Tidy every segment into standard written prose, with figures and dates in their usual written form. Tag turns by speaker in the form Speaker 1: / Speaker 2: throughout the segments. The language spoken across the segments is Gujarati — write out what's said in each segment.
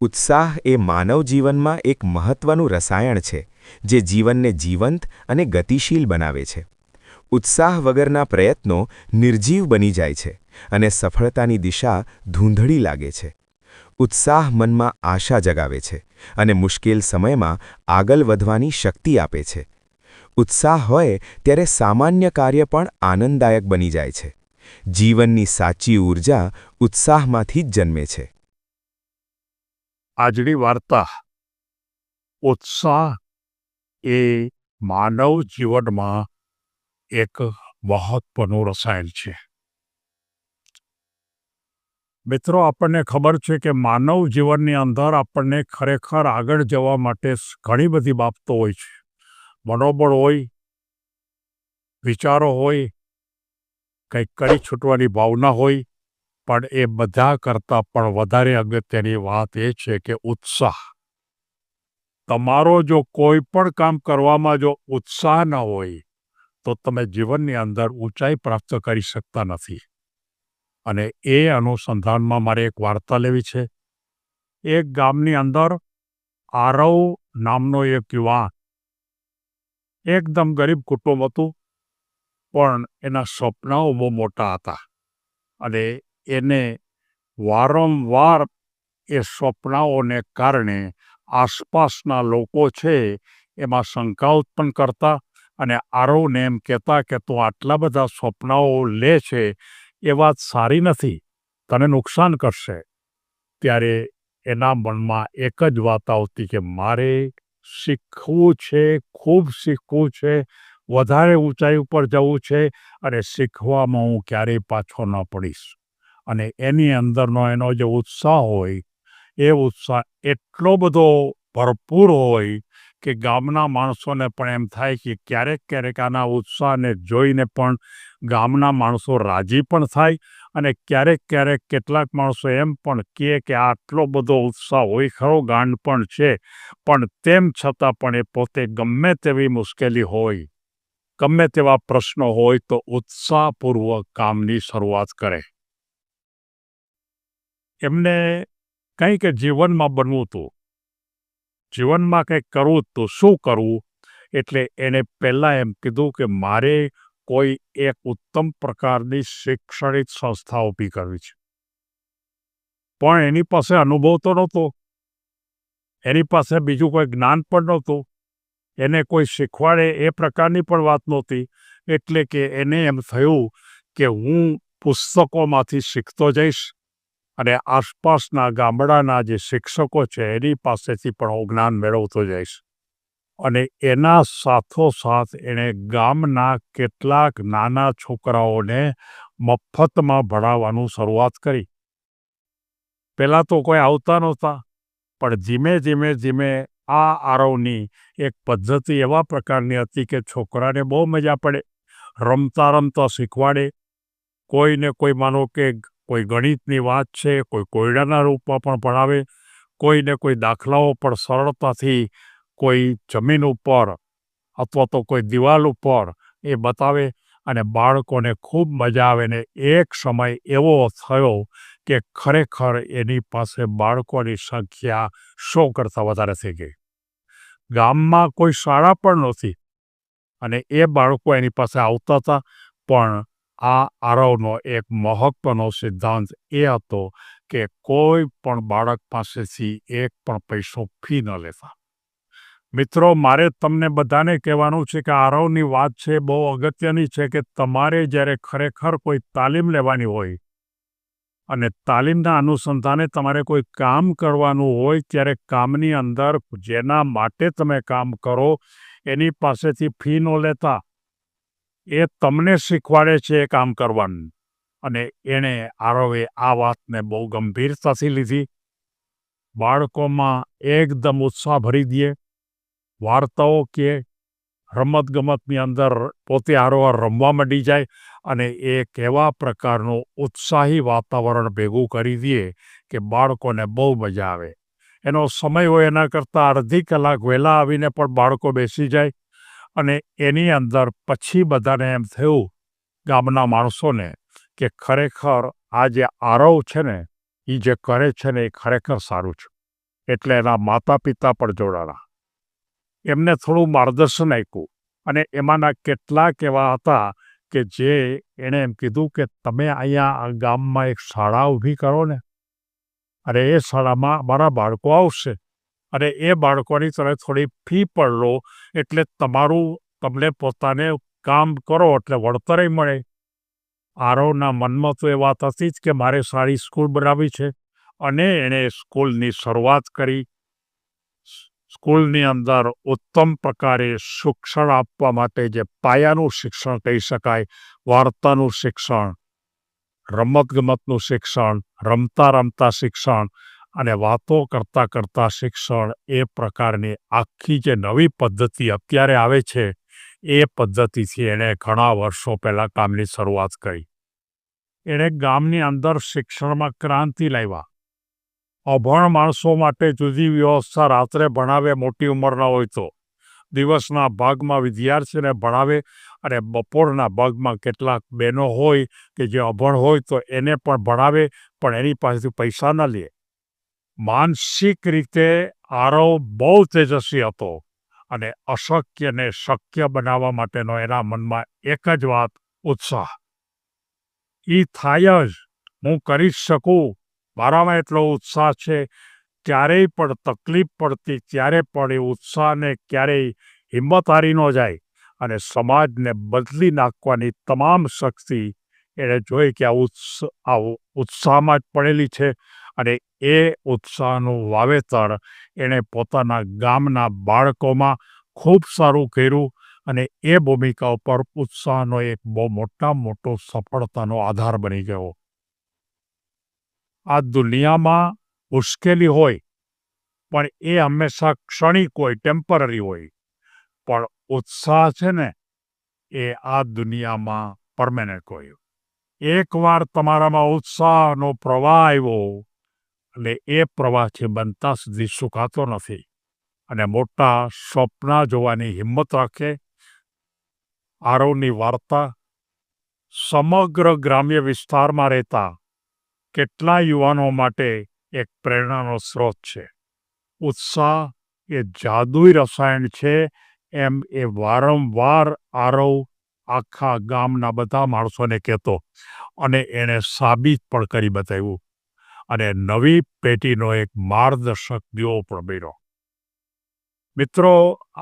Speaker 1: ઉત્સાહ એ માનવ જીવનમાં એક મહત્વનું રસાયણ છે જે જીવનને જીવંત અને ગતિશીલ બનાવે છે. ઉત્સાહ વગરના પ્રયત્નો નિર્જીવ બની જાય છે અને સફળતાની દિશા ધૂંધળી લાગે છે. ઉત્સાહ મનમાં આશા જગાવે છે અને મુશ્કેલ સમયમાં આગળ વધવાની શક્તિ આપે છે. ઉત્સાહ હોય ત્યારે સામાન્ય કાર્ય પણ આનંદદાયક બની જાય છે. જીવનની સાચી ઊર્જા ઉત્સાહમાંથી જ જન્મે છે.
Speaker 2: આજની વાર્તા ઉત્સાહ એ માનવ જીવનમાં એક મહત્વનું રસાયણ છે. મિત્રો, આપણને ખબર છે કે માનવ જીવનની અંદર આપણને ખરેખર આગળ જવા માટે ઘણી બધી બાબતો હોય છે. મનોબળ હોય, વિચારો હોય, કંઈક કરી છૂટવાની ભાવના હોય, પણ એ બધા કરતાં પણ વધારે અગત્યની વાત એ છે કે ઉત્સાહ. તમારો જો કોઈ પણ કામ કરવામાં જો ઉત્સાહ ન હોય તો તમે જીવનની અંદર ઊંચાઈ પ્રાપ્ત કરી શકતા નથી. અને એ અનુસંધાનમાં મારે એક વાર્તા લેવી છે. એક ગામની અંદર આરવ નામનો એક યુવાન, એકદમ ગરીબ કુટુંબ હતું, પણ એના સપનાઓ બહુ મોટા હતા અને એને વારંવાર એ સપનાઓને કારણે આસપાસના લોકો છે એમાં શંકા ઉત્પન્ન કરતા અને આરવને એમ કહેતા કે તું આટલા બધા સપનાઓ લે છે એ વાત સારી નથી, તને નુકસાન કરશે. ત્યારે એના મનમાં એક જ વાત આવતી કે મારે શીખવું છે, ખૂબ શીખવું છે, વધારે ઊંચાઈ ઉપર જવું છે અને શીખવામાં હું ક્યારેય પાછો ન પડીશ. અને એની અંદરનો એનો જે ઉત્સાહ હોય એ ઉત્સાહ એટલો બધો ભરપૂર હોય કે ગામના માણસોને પણ એમ થાય કે ક્યારેક આના ઉત્સાહને જોઈને પણ ગામના માણસો રાજી પણ થાય અને ક્યારેક કેટલાક માણસો એમ પણ કહે કે આટલો બધો ઉત્સાહ હોય ખરો, ગાંડ પણ છે, પણ તેમ છતાં પણ એ પોતે ગમે તેવી મુશ્કેલી હોય, ગમે તેવા પ્રશ્નો હોય તો ઉત્સાહપૂર્વક કામની શરૂઆત કરે. એમને કંઈક જીવનમાં બનવું હતું, જીવનમાં કંઈક કરવું હતું. શું કરવું? એટલે એને પહેલાં એમ કીધું કે મારે કોઈ એક ઉત્તમ પ્રકારની શૈક્ષણિક સંસ્થા ઊભી કરવી છે. પણ એની પાસે અનુભવ તો નહોતો, એની પાસે બીજું કોઈ જ્ઞાન પણ નહોતું, એને કોઈ શીખવાડે એ પ્રકારની પણ વાત નહોતી. એટલે કે એને એમ થયું કે હું પુસ્તકોમાંથી શીખતો જઈશ અને આસપાસના ગામડાના જે શિક્ષકો છે એની પાસેથી પણ હું જ્ઞાન મેળવતો જઈશ. અને એના સાથોસાથ એણે ગામના કેટલાક નાના છોકરાઓને મફતમાં ભણાવવાનું શરૂઆત કરી. પહેલાં તો કોઈ આવતા નહોતા, પણ ધીમે આ આરવની એક પદ્ધતિ એવા પ્રકારની હતી કે છોકરાને બહુ મજા પડે. રમતા શીખવાડે. કોઈને કોઈ માનો કે કોઈ ગણિતની વાત છે, કોઈ કોયડાના રૂપમાં પણ ભણાવે, કોઈને કોઈ દાખલાઓ પણ સરળતાથી કોઈ જમીન ઉપર અથવા તો કોઈ દિવાલ ઉપર એ બતાવે અને બાળકોને ખૂબ મજા આવે. ને એક સમય એવો થયો કે ખરેખર એની પાસે બાળકોની સંખ્યા 100 કરતાં વધારે થઈ ગઈ. ગામમાં કોઈ શાળા પણ નહોતી અને એ બાળકો એની પાસે આવતા હતા. પણ આ આરવનો એક મહત્વનો સિદ્ધાંત એ હતો કે કોઈ પણ બાળક પાસેથી એક પણ પૈસો ફી ન લેતા. મિત્રો, મારે તમને બધાને કહેવાનું છે કે આરવની વાત છે બહુ અગત્યની છે કે તમારે જ્યારે ખરેખર કોઈ તાલીમ લેવાની હોય અને તાલીમના અનુસંધાને તમારે કોઈ કામ કરવાનું હોય ત્યારે કામની અંદર જેના માટે તમે કામ કરો એની પાસેથી ફી ન લેતા. એ તમને શીખવાડે છે એ કામ કરવાનું. અને એણે આરવે આ વાતને બહુ ગંભીરતાથી લીધી. બાળકોમાં એકદમ ઉત્સાહ ભરી દે, વાર્તાઓ કે રમતગમતની અંદર પોતે હારોહાર રમવા માંડી જાય અને એક એવા પ્રકારનું ઉત્સાહી વાતાવરણ ભેગું કરી દે કે બાળકોને બહુ મજા આવે. એનો સમય હોય એના કરતાં અડધી કલાક વહેલા આવીને પણ બાળકો બેસી જાય. અને એની અંદર પછી બધાને એમ થયું, ગામના માણસોને, કે ખરેખર આ જે આરવ છે ને એ જે કરે છે ને એ ખરેખર સારું છે. એટલે એના માતા પિતા પણ જોડાણા. એમને થોડું માર્ગદર્શન આપ્યું અને એમાંના કેટલાક એવા હતા કે જે એણે એમ કીધું કે તમે અહીંયા આ ગામમાં એક શાળા ઊભી કરો ને, અને એ શાળામાં અમારા બાળકો આવશે અને એ બાળકોની તમે થોડી ફી પણ લો, એટલે તમને પોતાને કામ કરો એટલે વળતરે મળે. આરવના મનમાં તો એ વાત હતી જ કે મારે સારી સ્કૂલ બનાવવી છે, અને એણે સ્કૂલની શરૂઆત કરી. સ્કૂલની અંદર ઉત્તમ પ્રકારે શિક્ષણ આપવા માટે જે પાયાનું શિક્ષણ કહી શકાય, વાર્તાનું શિક્ષણ, રમતગમતનું શિક્ષણ, રમતા રમતા શિક્ષણ અને વાતો કરતાં કરતાં શિક્ષણ, એ પ્રકારની આખી જે નવી પદ્ધતિ અત્યારે આવે છે એ પદ્ધતિથી એણે ઘણા વર્ષો પહેલાં કામની શરૂઆત કરી. એણે ગામની અંદર શિક્ષણમાં ક્રાંતિ લાવ્યા. અભણ માણસો માટે જુદી વ્યવસ્થા, રાત્રે ભણાવે મોટી ઉંમરના હોય તો, દિવસના ભાગમાં વિદ્યાર્થીને ભણાવે અને બપોરના ભાગમાં કેટલાક બહેનો હોય કે જે અભણ હોય તો એને પણ ભણાવે, પણ એની પાસેથી પૈસા ન લે. માનસિક રીતે આરવ બહુ તેજસ્વી હતો અને અશક્યને શક્ય બનાવવા માટેનો એના મનમાં એક જ વાત, ઉત્સાહ. એ થાય જ, હું કરી જ શકું, મારામાં એટલો ઉત્સાહ છે. ક્યારેય પણ તકલીફ પડતી ત્યારે પણ એ ઉત્સાહને ક્યારેય હિંમત હારી ન જાય અને સમાજને બદલી નાખવાની તમામ શક્તિ એણે જોઈ કે આ ઉત્સાહમાં જ પડેલી છે. અને એ ઉત્સાહનું વાવેતર એણે પોતાના ગામના બાળકોમાં ખૂબ સારું કર્યું અને એ ભૂમિકા ઉપર ઉત્સાહનો એક બહુ મોટો સફળતાનો આધાર બની ગયો. આ દુનિયામાં મુશ્કેલી હોય, પણ એ હંમેશા ક્ષણિક હોય, ટેમ્પરરી હોય, પણ ઉત્સાહ છે ને એ આ દુનિયામાં પરમેનન્ટ હોય. એકવાર તમારામાં ઉત્સાહનો પ્રવાહ આવ્યો એટલે એ પ્રવાહથી બનતા સુધી સુકાતો નથી અને મોટા સ્વપ્ન જોવાની હિંમત રાખે. આરવની વાર્તા સમગ્ર ગ્રામ્ય વિસ્તારમાં રહેતા કેટલા યુવાનો માટે એક પ્રેરણાનો સ્ત્રોત છે. ઉત્સાહ એ જાદુઈ રસાયણ છે, એમ એ વારંવાર આરવ આખા ગામના બધા માણસોને કહેતો અને એણે સાબિત પણ કરી બતાવ્યું અને નવી પેઢીનો એક માર્ગદર્શક દીવો પણ બન્યો. મિત્રો,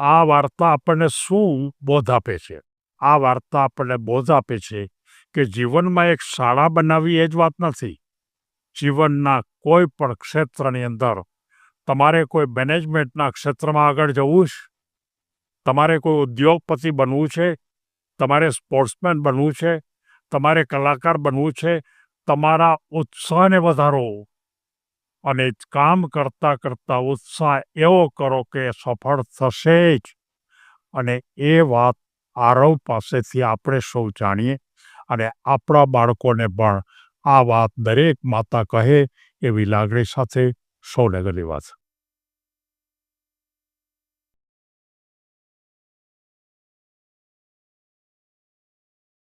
Speaker 2: આ વાર્તા આપણને શું બોધ આપે છે? આ વાર્તા આપણને બોધ આપે છે કે જીવનમાં એક શાળા બનાવવી એ જ વાત નથી. જીવનના કોઈ પણ ક્ષેત્રની અંદર તમારે કોઈ મેનેજમેન્ટના ક્ષેત્રમાં આગળ જવું છે, તમારે કોઈ ઉદ્યોગપતિ બનવું છે, તમારે સ્પોર્ટ્સમેન બનવું છે, તમારે કલાકાર બનવું છે, તમારા ઉત્સાહને વધારો અને કામ કરતાં કરતાં ઉત્સાહ એવો કરો કે સફળ થશે જ. અને એ વાત આરવ પાસેથી આપણે સૌ જાણીએ અને આપણા બાળકોને પણ આ વાત દરેક માતા કહે એવી લાગણી સાથે સૌને ધન્યવાદ.